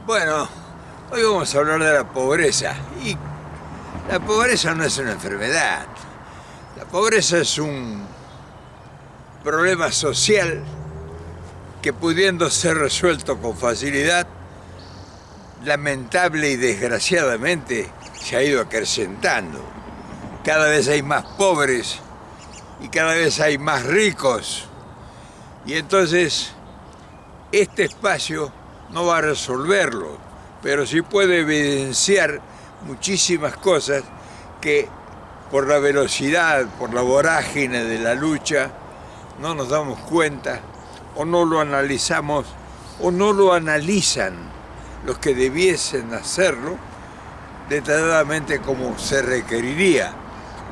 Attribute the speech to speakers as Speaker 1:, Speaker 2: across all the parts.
Speaker 1: Bueno, hoy vamos a hablar de la pobreza. Y la pobreza no es una enfermedad. La pobreza es un problema social que, pudiendo ser resuelto con facilidad, lamentable y desgraciadamente se ha ido acrecentando. Cada vez hay más pobres y cada vez hay más ricos. Y entonces este espacio no va a resolverlo, pero sí puede evidenciar muchísimas cosas que por la velocidad, por la vorágine de la lucha, no nos damos cuenta o no lo analizamos o no lo analizan los que debiesen hacerlo detalladamente como se requeriría.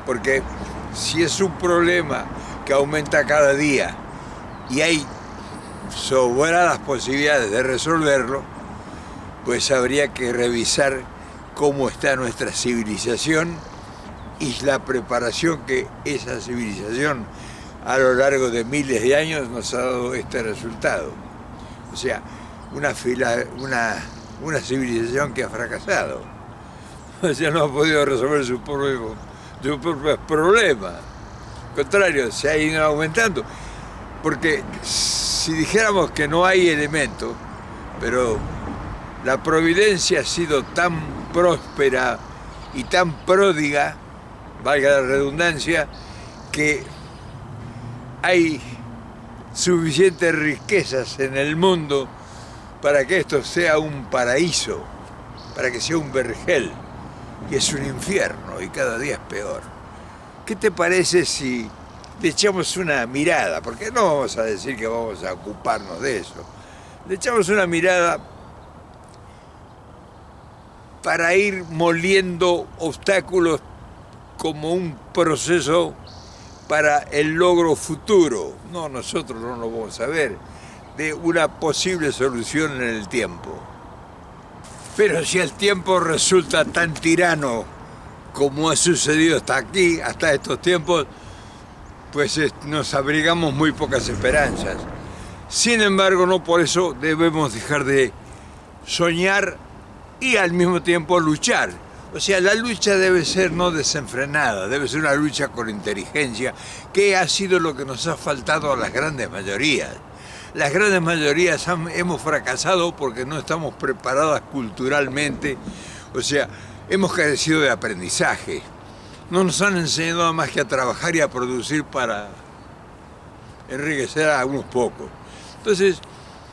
Speaker 1: Porque si es un problema que aumenta cada día y hay sobradas posibilidades de resolverlo, pues habría que revisar cómo está nuestra civilización y la preparación que esa civilización a lo largo de miles de años nos ha dado este resultado. O sea, una civilización que ha fracasado. O sea, no ha podido resolver sus propios problemas. Al contrario, se ha ido aumentando. Porque si dijéramos que no hay elementos, pero la providencia ha sido tan próspera y tan pródiga, valga la redundancia, que hay suficientes riquezas en el mundo para que esto sea un paraíso, para que sea un vergel, y es un infierno y cada día es peor. ¿Qué te parece si le echamos una mirada? Porque no vamos a decir que vamos a ocuparnos de eso. Le echamos una mirada para ir moliendo obstáculos como un proceso para el logro futuro. No, nosotros no lo vamos a ver, de una posible solución en el tiempo. Pero si el tiempo resulta tan tirano como ha sucedido hasta aquí, hasta estos tiempos, pues nos abrigamos muy pocas esperanzas. Sin embargo, no por eso debemos dejar de soñar y al mismo tiempo luchar. O sea, la lucha debe ser no desenfrenada, debe ser una lucha con inteligencia, que ha sido lo que nos ha faltado a las grandes mayorías. Las grandes mayorías hemos fracasado porque no estamos preparadas culturalmente, o sea, hemos carecido de aprendizaje. No nos han enseñado nada más que a trabajar y a producir para enriquecer a unos pocos. Entonces,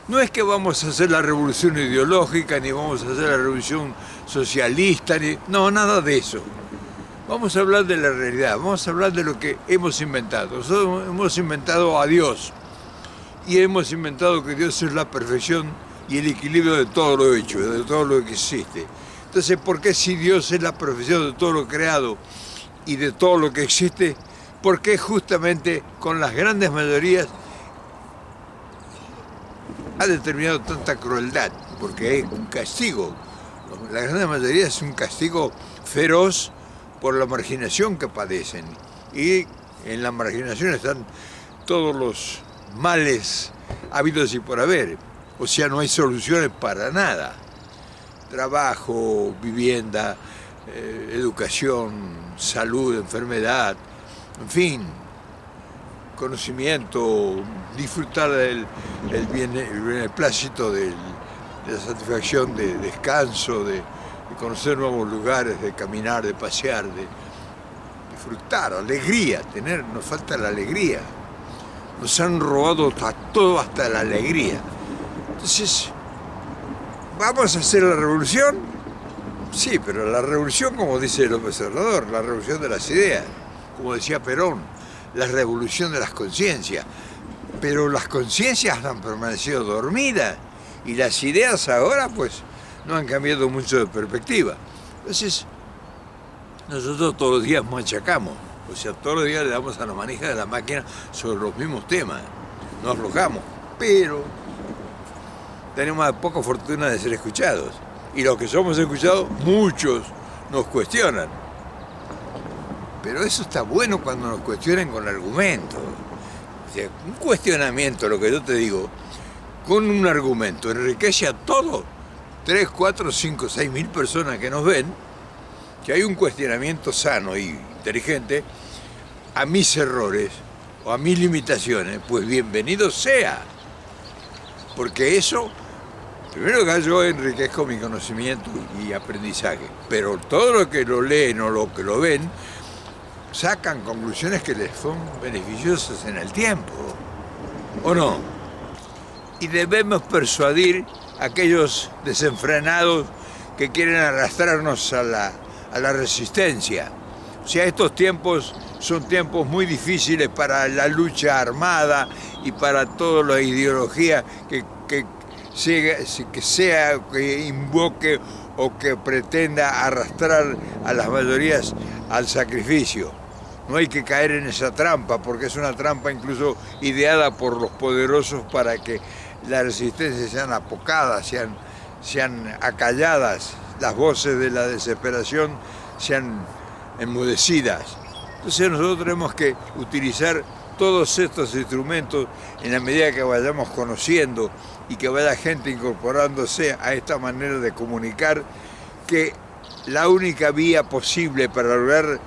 Speaker 1: no es que vamos a hacer la revolución ideológica, ni vamos a hacer la revolución socialista, no, nada de eso. Vamos a hablar de la realidad, vamos a hablar de lo que hemos inventado. Nosotros hemos inventado a Dios y hemos inventado que Dios es la perfección y el equilibrio de todo lo hecho, de todo lo que existe. Entonces, ¿por qué si Dios es la perfección de todo lo creado y de todo lo que existe, por qué justamente con las grandes mayorías ha determinado tanta crueldad? Porque es un castigo. La gran mayoría es un castigo feroz por la marginación que padecen. Y en la marginación están todos los males habidos y por haber. O sea, no hay soluciones para nada. Trabajo, vivienda, educación, salud, enfermedad, en fin, conocimiento, disfrutar del beneplácito de la satisfacción de descanso, de conocer nuevos lugares, de caminar, de pasear, de disfrutar, alegría, nos falta la alegría. Nos han robado todo hasta la alegría. Entonces, ¿vamos a hacer la revolución? Sí, pero la revolución, como dice López Obrador, la revolución de las ideas, como decía Perón, la revolución de las conciencias. Pero las conciencias han permanecido dormidas y las ideas ahora pues no han cambiado mucho de perspectiva. Entonces, nosotros todos los días machacamos, o sea, todos los días le damos a la manija de la máquina sobre los mismos temas, nos aflojamos, pero tenemos poca fortuna de ser escuchados. Y los que somos escuchados, muchos nos cuestionan. Pero eso está bueno cuando nos cuestionan con argumentos. O sea, un cuestionamiento, lo que yo te digo, con un argumento, enriquece a todo. 3, 4, 5, 6 mil personas que nos ven, que hay un cuestionamiento sano y inteligente a mis errores o a mis limitaciones, pues bienvenido sea. Porque eso, primero que yo enriquezco mi conocimiento y aprendizaje, pero todo lo que lo leen o lo que lo ven, sacan conclusiones que les son beneficiosas en el tiempo, ¿o no? Y debemos persuadir a aquellos desenfrenados que quieren arrastrarnos a la resistencia. O sea, estos tiempos son tiempos muy difíciles para la lucha armada y para toda la ideología que invoque o que pretenda arrastrar a las mayorías al sacrificio. No hay que caer en esa trampa, porque es una trampa incluso ideada por los poderosos para que las resistencias sean apocadas, sean acalladas, las voces de la desesperación sean enmudecidas. Entonces nosotros tenemos que utilizar todos estos instrumentos en la medida que vayamos conociendo y que vaya gente incorporándose a esta manera de comunicar, que la única vía posible para lograr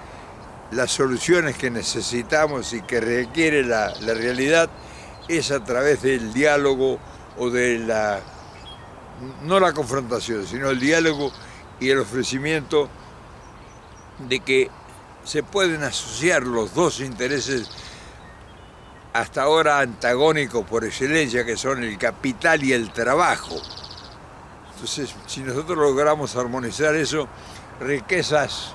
Speaker 1: las soluciones que necesitamos y que requiere la realidad es a través del diálogo o de no la confrontación, sino el diálogo y el ofrecimiento de que se pueden asociar los dos intereses hasta ahora antagónicos por excelencia, que son el capital y el trabajo. Entonces, si nosotros logramos armonizar eso, riquezas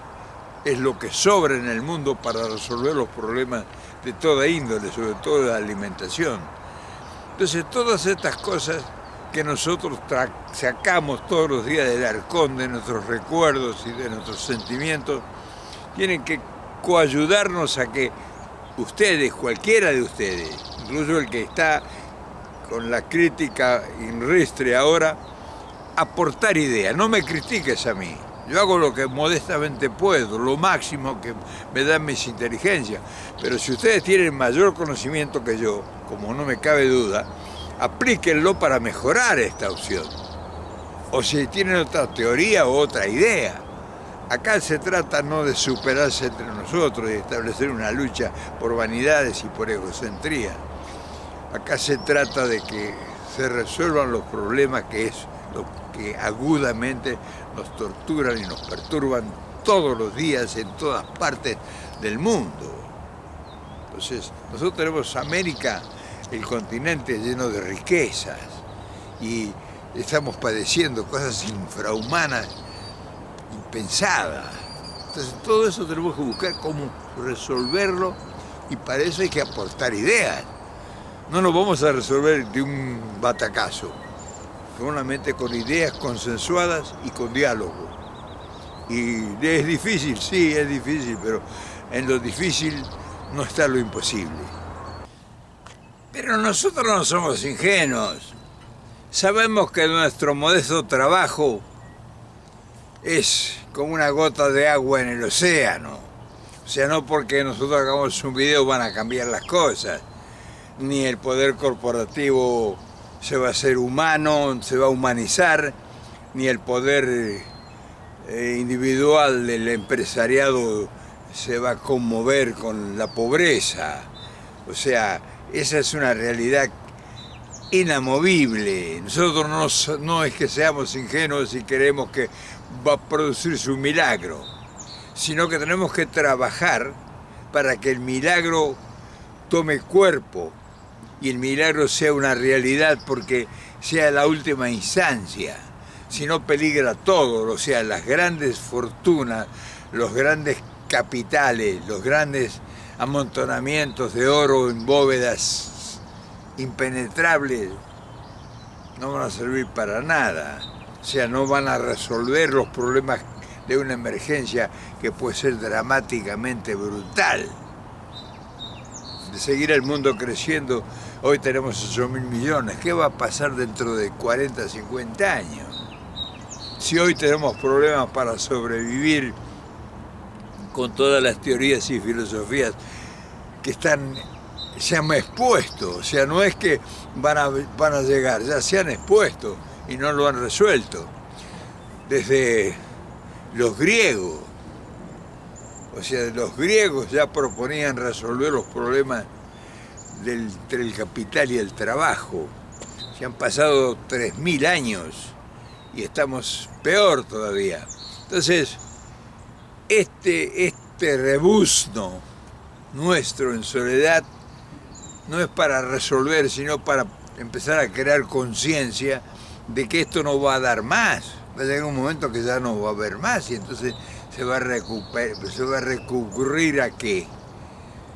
Speaker 1: es lo que sobra en el mundo para resolver los problemas de toda índole, sobre todo la alimentación. Entonces, todas estas cosas que nosotros sacamos todos los días del arcón de nuestros recuerdos y de nuestros sentimientos, tienen que coayudarnos a que ustedes, cualquiera de ustedes, incluso el que está con la crítica in ristre ahora, aportar ideas. No me critiques a mí. Yo hago lo que modestamente puedo, lo máximo que me dan mis inteligencias. Pero si ustedes tienen mayor conocimiento que yo, como no me cabe duda, aplíquenlo para mejorar esta opción. O si tienen otra teoría o otra idea. Acá se trata no de superarse entre nosotros y establecer una lucha por vanidades y por egocentría. Acá se trata de que se resuelvan los problemas que es lo que agudamente nos torturan y nos perturban todos los días en todas partes del mundo. Entonces, nosotros tenemos América, el continente lleno de riquezas, y estamos padeciendo cosas infrahumanas, impensadas. Entonces, todo eso tenemos que buscar cómo resolverlo, y para eso hay que aportar ideas. No nos vamos a resolver de un batacazo, solamente con ideas consensuadas y con diálogo. Y es difícil, sí, es difícil, pero en lo difícil no está lo imposible. Pero nosotros no somos ingenuos. Sabemos que nuestro modesto trabajo es como una gota de agua en el océano. O sea, no porque nosotros hagamos un video van a cambiar las cosas, ni el poder corporativo se va a hacer humano, se va a humanizar, ni el poder individual del empresariado se va a conmover con la pobreza. O sea, esa es una realidad inamovible. Nosotros no es que seamos ingenuos y queremos que va a producirse un milagro, sino que tenemos que trabajar para que el milagro tome cuerpo y el milagro sea una realidad, porque sea la última instancia. Si no, peligra todo, o sea, las grandes fortunas, los grandes capitales, los grandes amontonamientos de oro en bóvedas impenetrables no van a servir para nada. O sea, no van a resolver los problemas de una emergencia que puede ser dramáticamente brutal. De seguir el mundo creciendo, hoy tenemos 8.000 millones. ¿Qué va a pasar dentro de 40, 50 años? Si hoy tenemos problemas para sobrevivir con todas las teorías y filosofías que se han expuesto, o sea, no es que van a llegar, ya se han expuesto y no lo han resuelto. desde los griegos. O sea, los griegos ya proponían resolver los problemas entre el capital y el trabajo. Se han pasado 3000 años y estamos peor todavía. Entonces, este rebuzno nuestro en soledad no es para resolver, sino para empezar a crear conciencia de que esto no va a dar más. Va a llegar un momento que ya no va a haber más y entonces se va a recurrir ¿a qué?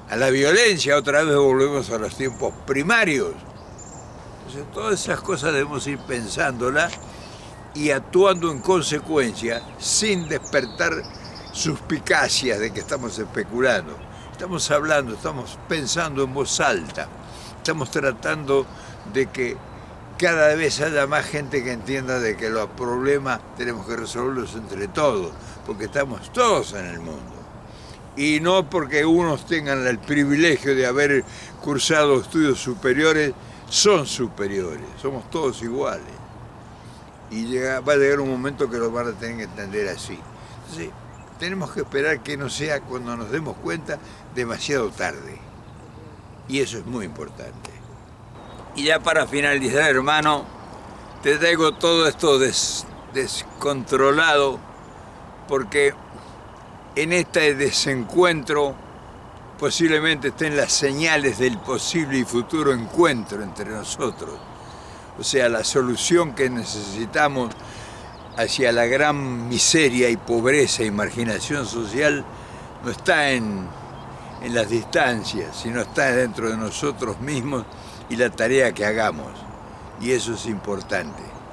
Speaker 1: A la violencia. Otra vez volvemos a los tiempos primarios. Entonces todas esas cosas debemos ir pensándolas y actuando en consecuencia sin despertar suspicacias de que estamos especulando. Estamos hablando, estamos pensando en voz alta, estamos tratando de que cada vez haya más gente que entienda de que los problemas tenemos que resolverlos entre todos, porque estamos todos en el mundo. Y no porque unos tengan el privilegio de haber cursado estudios superiores, son superiores, somos todos iguales. Y va a llegar un momento que lo van a tener que entender así. Entonces, tenemos que esperar que no sea, cuando nos demos cuenta, demasiado tarde. Y eso es muy importante. Y ya para finalizar, hermano, te traigo todo esto descontrolado, porque en este desencuentro posiblemente estén las señales del posible y futuro encuentro entre nosotros. O sea, la solución que necesitamos hacia la gran miseria y pobreza y marginación social no está en las distancias, sino está dentro de nosotros mismos y la tarea que hagamos. Y eso es importante.